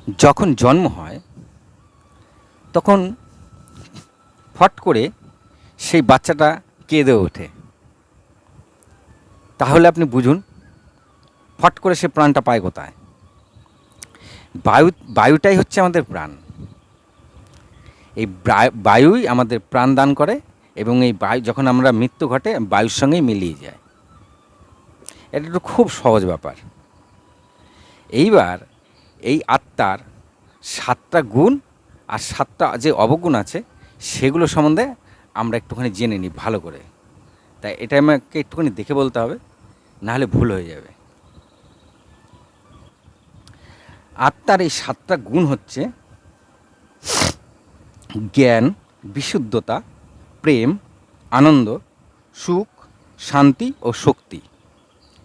যখন জন্ম হয় তখন ফট করে সেই বাচ্চাটা কেঁদে ওঠে। তাহলে আপনি বুঝুন ফট করে সে প্রাণটা পায় কোথায়। বায়ুটাই হচ্ছে আমাদের প্রাণ। এই বায়ুই আমাদের প্রাণ দান করে এবং এই বায়ু যখন আমরা মৃত্যু ঘটে বায়ুর সঙ্গেই মিলিয়ে যায়। এটা একটু খুব সহজ ব্যাপার। এইবার এই আত্মার 7টা গুণ আর 7টা যে অবগুণ আছে সেগুলো সম্বন্ধে আমরা একটুখানি জেনে নিই ভালো করে। তাই এটা আমাকে একটুখানি দেখে বলতে হবে, নাহলে ভুল হয়ে যাবে। আত্মার এই 7টা গুণ হচ্ছে জ্ঞান, বিশুদ্ধতা, প্রেম, আনন্দ, সুখ, শান্তি ও শক্তি।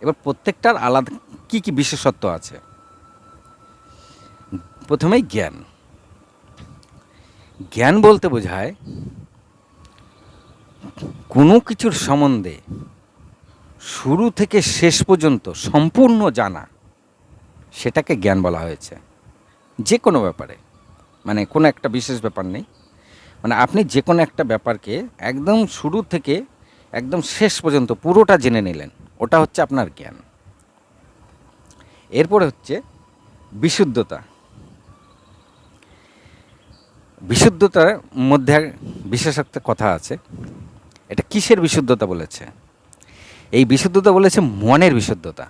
এবার প্রত্যেকটার আলাদা কী কী বিশেষত্ব আছে। প্রথমেই জ্ঞান। জ্ঞান বলতে বোঝায় কোনো কিছুর সম্বন্ধে শুরু থেকে শেষ পর্যন্ত সম্পূর্ণ জানা, সেটাকে জ্ঞান বলা হয়েছে। যে কোনো ব্যাপারে, মানে কোনো একটা বিশেষ ব্যাপার নেই, মানে আপনি যে কোনো একটা ব্যাপারকে একদম শুরু থেকে একদম শেষ পর্যন্ত পুরোটা জেনে নিলেন, ওটা হচ্ছে আপনার জ্ঞান। এরপরে হচ্ছে বিশুদ্ধতা। বিশুদ্ধতার মধ্যে বিশেষ একটা কথা আছে। এটা কিসের বিশুদ্ধতা বলেছে? এই বিশুদ্ধতা বলেছে মনের বিশুদ্ধতা।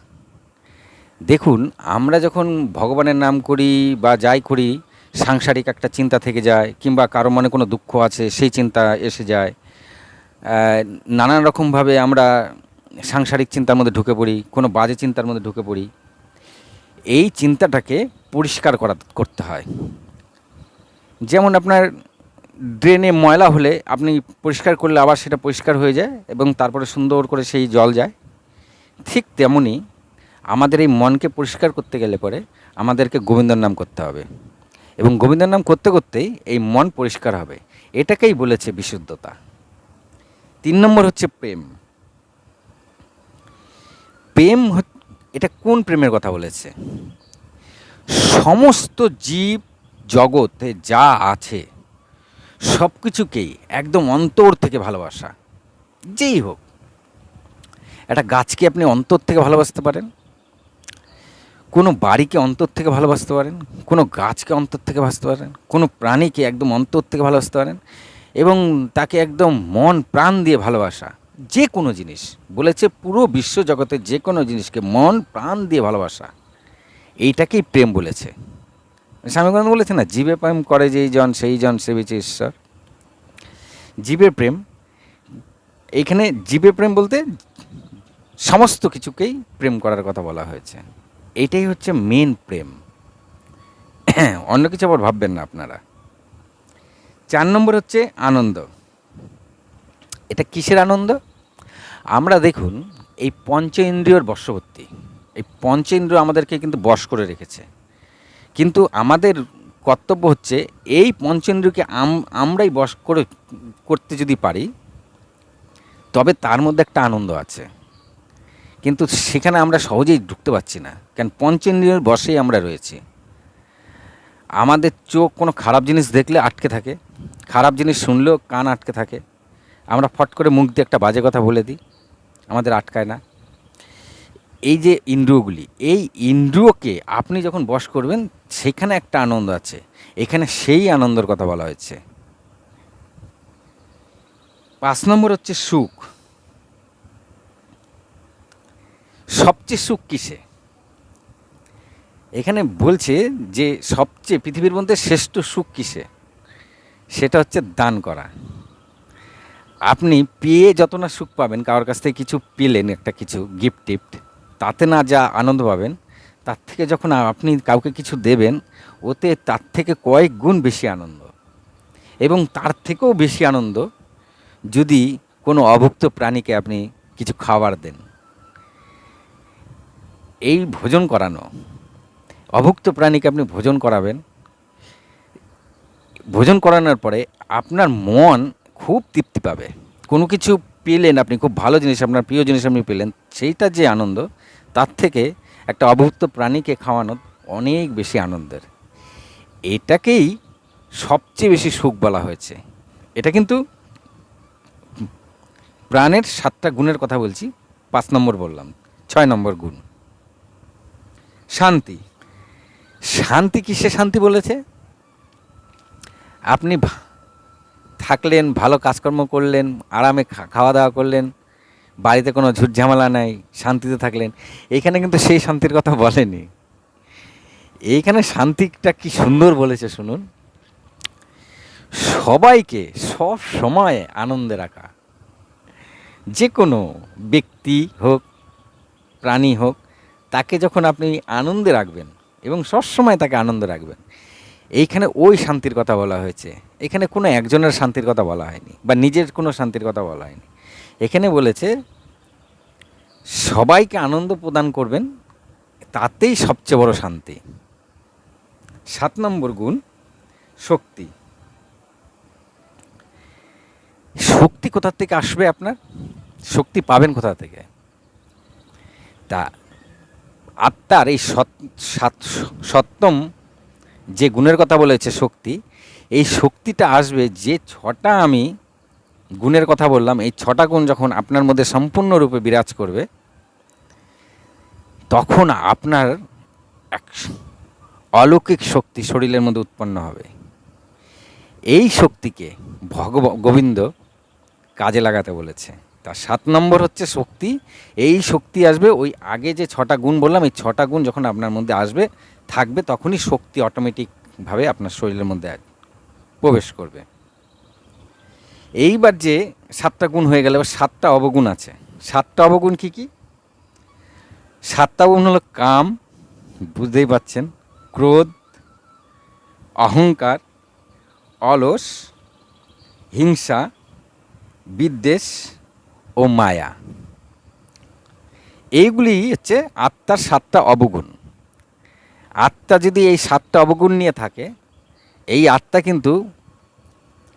দেখুন, আমরা যখন ভগবানের নাম করি বা যাই করি, সাংসারিক একটা চিন্তা থেকে যায়, কিংবা কারো মনে কোনো দুঃখ আছে সেই চিন্তা এসে যায়। নানান রকমভাবে আমরা সাংসারিক চিন্তার মধ্যে ঢুকে পড়ি, কোনো বাজে চিন্তার মধ্যে ঢুকে পড়ি। এই চিন্তাটাকে পরিষ্কার করতে হয়। যেমন আপনার ড্রেনে ময়লা হলে আপনি পরিষ্কার করলে আবার সেটা পরিষ্কার হয়ে যায় এবং তারপরে সুন্দর করে সেই জল যায়। ঠিক তেমনই আমাদের এই মনকে পরিষ্কার করতে গেলে পরে আমাদেরকে গোবিন্দর নাম করতে হবে, এবং গোবিন্দর নাম করতে করতেই এই মন পরিষ্কার হবে। এটাকেই বলেছে বিশুদ্ধতা। 3 নম্বর হচ্ছে প্রেম। প্রেম এটা কোন প্রেমের কথা বলেছে? সমস্ত জীব জগতে যা আছে সব কিছুকেই একদম অন্তর থেকে ভালোবাসা। যেই হোক, একটা গাছকে আপনি অন্তর থেকে ভালোবাসতে পারেন, কোনো বাড়িকে অন্তর থেকে ভালোবাসতে পারেন, কোনো গাছকে অন্তর থেকে ভালোবাসতে পারেন, কোনো প্রাণীকে একদম অন্তর থেকে ভালোবাসতে পারেন, এবং তাকে একদম মন প্রাণ দিয়ে ভালোবাসা। যে কোনো জিনিস বলেছে, পুরো বিশ্ব জগতের যে কোনো জিনিসকে মন প্রাণ দিয়ে ভালোবাসা, এইটাকেই প্রেম বলেছে। স্বামী বিবেকানন্দ বলেছে না, জীবে প্রেম করে যেই জন সেই জন সেবিছে ঈশ্বর। জীবের প্রেম, এইখানে জীবের প্রেম বলতে সমস্ত কিছুকেই প্রেম করার কথা বলা হয়েছে। এটাই হচ্ছে মেন প্রেম। অন্য কিছু আবার ভাববেন না আপনারা। 4 নম্বর হচ্ছে আনন্দ। এটা কিসের আনন্দ? আমরা দেখুন, এই পঞ্চ ইন্দ্রিয়র বশবর্তী। এই পঞ্চ ইন্দ্রিয় আমাদেরকে কিন্তু বশ করে রেখেছে, কিন্তু আমাদের কর্তব্য হচ্ছে এই পঞ্চেন্দ্রিয়কে আমরাই বশ করতে যদি পারি, তবে তার মধ্যে একটা আনন্দ আছে। কিন্তু সেখানে আমরা সহজেই ঢুকতে পারছি না, কারণ পঞ্চেন্দ্রিয়ের বশেই আমরা রয়েছি। আমাদের চোখ কোনো খারাপ জিনিস দেখলে আটকে থাকে, খারাপ জিনিস শুনলেও কান আটকে থাকে। আমরা ফট করে মুখ দিয়ে একটা বাজে কথা বলে দিই, আমাদের আটকায় না। এই যে ইন্দ্রিয়গুলি, এই ইন্দ্রিয়কে আপনি যখন বশ করবেন, সেখানে একটা আনন্দ আছে। এখানে সেই আনন্দের কথা বলা হয়েছে। 5 নম্বর হচ্ছে সুখ। সবচেয়ে সুখ কিসে? এখানে বলছে যে সবচেয়ে পৃথিবীর মধ্যে শ্রেষ্ঠ সুখ কিসে? সেটা হচ্ছে দান করা। আপনি পেয়ে যত না সুখ পাবেন, কারোর কাছ থেকে কিছু পেলেন, একটা কিছু গিফট টিফট, তাতে না যা আনন্দ পাবেন, তার থেকে যখন আপনি কাউকে কিছু দেবেন, ওতে তার থেকে কয়েক গুণ বেশি আনন্দ। এবং তার থেকেও বেশি আনন্দ যদি কোনো অভুক্ত প্রাণীকে আপনি কিছু খাবার দেন। এই ভোজন করানো, অভুক্ত প্রাণীকে আপনি ভোজন করাবেন, ভোজন করানোর পরে আপনার মন খুব তৃপ্তি পাবে। কোনো কিছু পেলেন আপনি, খুব ভালো জিনিস, আপনার প্রিয় জিনিস আপনি পেলেন, সেইটা যে আনন্দ, তার থেকে একটা অভুক্ত প্রাণীকে খাওয়ানো অনেক বেশি আনন্দের। এটাকেই সবচেয়ে বেশি সুখ বলা হয়েছে। এটা কিন্তু প্রাণের 7টা গুণের কথা বলছি, 5 নম্বর বললাম, 6 নম্বর গুণ শান্তি। শান্তি কিসে শান্তি বলেছে? আপনি থাকলেন, ভালো কাজকর্ম করলেন, আরামে খাওয়া দাওয়া করলেন, বাড়িতে কোনো ঝুট ঝামেলা নাই, শান্তিতে থাকলেন। এইখানে কিন্তু সেই শান্তির কথা বলেনি। এইখানে শান্তিটা কি সুন্দর বলেছে শুনুন, সবাইকে সব সময় আনন্দে রাখা। যে কোনো ব্যক্তি হোক, প্রাণী হোক, তাকে যখন আপনি আনন্দে রাখবেন এবং সবসময় তাকে আনন্দে রাখবেন, এইখানে ওই শান্তির কথা বলা হয়েছে। এখানে কোনো একজনের শান্তির কথা বলা হয়নি বা নিজের কোনো শান্তির কথা বলা হয়নি। এখানে বলেছে সবাইকে আনন্দ প্রদান করবেন, তাতেই সবচেয়ে বড় শান্তি। 7 নম্বর গুণ শক্তি। শক্তি কোথা থেকে আসবে? আপনার শক্তি পাবেন কোথা থেকে? তা আত্মার এই সপ্তম যে গুণের কথা বলেছে শক্তি, এই শক্তিটা আসবে যে 6টা আমি গুণের কথা বললাম। এই 6টা গুণ যখন আপনার মধ্যে সম্পূর্ণরূপে বিরাজ করবে, তখন আপনার এক অলৌকিক শক্তি শরীরের মধ্যে উৎপন্ন হবে। এই শক্তিকে গোবিন্দ কাজে লাগাতে বলেছে। তার 7 নম্বর হচ্ছে শক্তি। এই শক্তি আসবে ওই আগে যে 6টা গুণ বললাম, এই 6টা গুণ যখন আপনার মধ্যে আসবে থাকবে, তখনই শক্তি অটোমেটিকভাবে আপনার শরীরের মধ্যে প্রবেশ করবে। এইবার যে 7টা গুণ হয়ে গেলে, এবার 7টা অবগুণ আছে। 7টা অবগুণ কী কী? 7টা গুণ হলো কাম, বুঝতেই পাচ্ছেন, ক্রোধ, অহংকার, অলস, হিংসা, বিদ্বেষ ও মায়া। এইগুলি হচ্ছে আত্মার 7টা অবগুণ। আত্মা যদি এই 7টা অবগুণ নিয়ে থাকে, এই আত্মা কিন্তু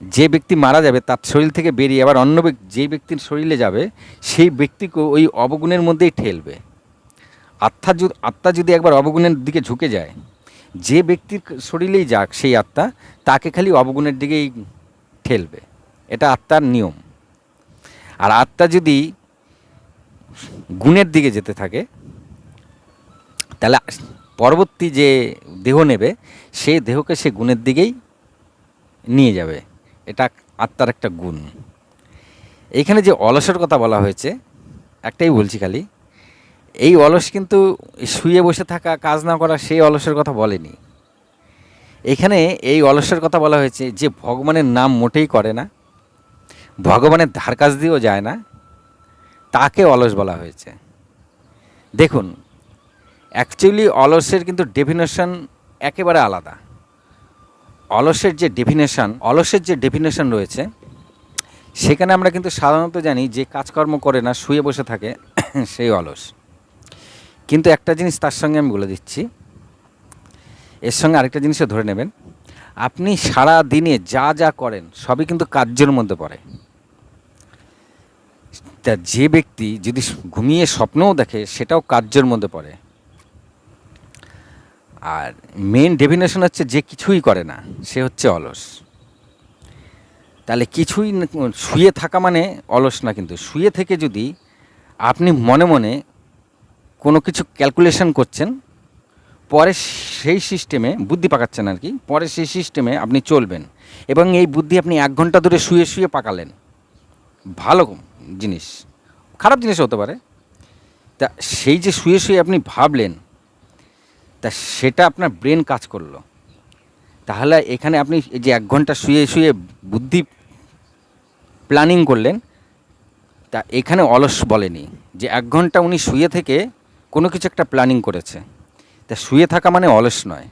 যে ব্যক্তি মারা যাবে তার শরীর থেকে বেরিয়ে আবার অন্য যে ব্যক্তির শরীরে যাবে, সেই ব্যক্তিকে ওই অবগুণের মধ্যেই ঠেলবে। আত্মা যদি একবার অবগুণের দিকে ঝুঁকে যায়, যে ব্যক্তির শরীরেই যাক সেই আত্মা, তাকে খালি অবগুণের দিকেই ঠেলবে। এটা আত্মার নিয়ম। আর আত্মা যদি গুণের দিকে যেতে থাকে, তাহলে পরবর্তী যে দেহ নেবে, সেই দেহকে সে গুণের দিকেই নিয়ে যাবে। এটা আত্মার একটা গুণ। এইখানে যে অলসের কথা বলা হয়েছে, একটাই বলছি খালি, এই অলস কিন্তু শুয়ে বসে থাকা, কাজ না করা, সেই অলসের কথা বলেনি। এখানে এই অলসের কথা বলা হয়েছে যে ভগবানের নাম মোটেই করে না, ভগবানের ধার কাছ দিয়েও যায় না, তাকে অলস বলা হয়েছে। দেখুন, অ্যাকচুয়ালি অলসের কিন্তু ডেফিনেশন একেবারে আলাদা। অলসের যে ডেফিনেশন রয়েছে, সেখানে আমরা কিন্তু সাধারণত জানি যে কাজকর্ম করে না, শুয়ে বসে থাকে, সেই অলস। কিন্তু একটা জিনিস তার সঙ্গে আমি বলে দিচ্ছি, এর সঙ্গে আরেকটা জিনিসও ধরে নেবেন, আপনি সারা দিনে যা যা করেন সবই কিন্তু কার্যের মধ্যে পড়ে। তা যে ব্যক্তি যদি ঘুমিয়ে স্বপ্নও দেখে, সেটাও কার্যের মধ্যে পড়ে। আর মেন ডেফিনেশন হচ্ছে যে কিছুই করে না, সে হচ্ছে অলস। তাহলে কিছুই শুয়ে থাকা মানে অলস না, কিন্তু শুয়ে থেকে যদি আপনি মনে মনে কোনো কিছু ক্যালকুলেশন করছেন, পরে সেই সিস্টেমে বুদ্ধি পাকাচ্ছেন আর কি, পরে সেই সিস্টেমে আপনি চলবেন, এবং এই বুদ্ধি আপনি 1 ঘন্টা ধরে শুয়ে শুয়ে পাকালেন, ভালো জিনিস, খারাপ জিনিস হতে পারে। তা সেই যে শুয়ে শুয়ে আপনি ভাবলেন, তা সেটা আপনার ব্রেন কাজ করলো। তাহলে এখানে আপনি এই যে 1 ঘন্টা শুয়ে শুয়ে বুদ্ধি প্ল্যানিং করলেন, তা এখানে অলস বলেনি। যে 1 ঘন্টা উনি শুয়ে থেকে কোনো কিছু একটা প্ল্যানিং করেছে, তা শুয়ে থাকা মানে অলস নয়।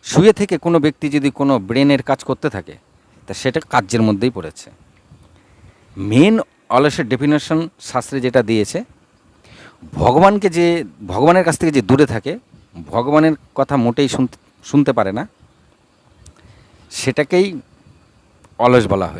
শুয়ে থেকে কোনো ব্যক্তি যদি কোনো ব্রেনের কাজ করতে থাকে, তা সেটা কার্যের মধ্যেই পড়েছে। মেন অলসের ডেফিনেশন শাস্ত্রে যেটা দিয়েছে, ভগবানের কাছ থেকে যে দূরে থাকে, ভগবানের কথা মোটেই শুনতে পারে না, সেটাকেই অলস বলা হয়।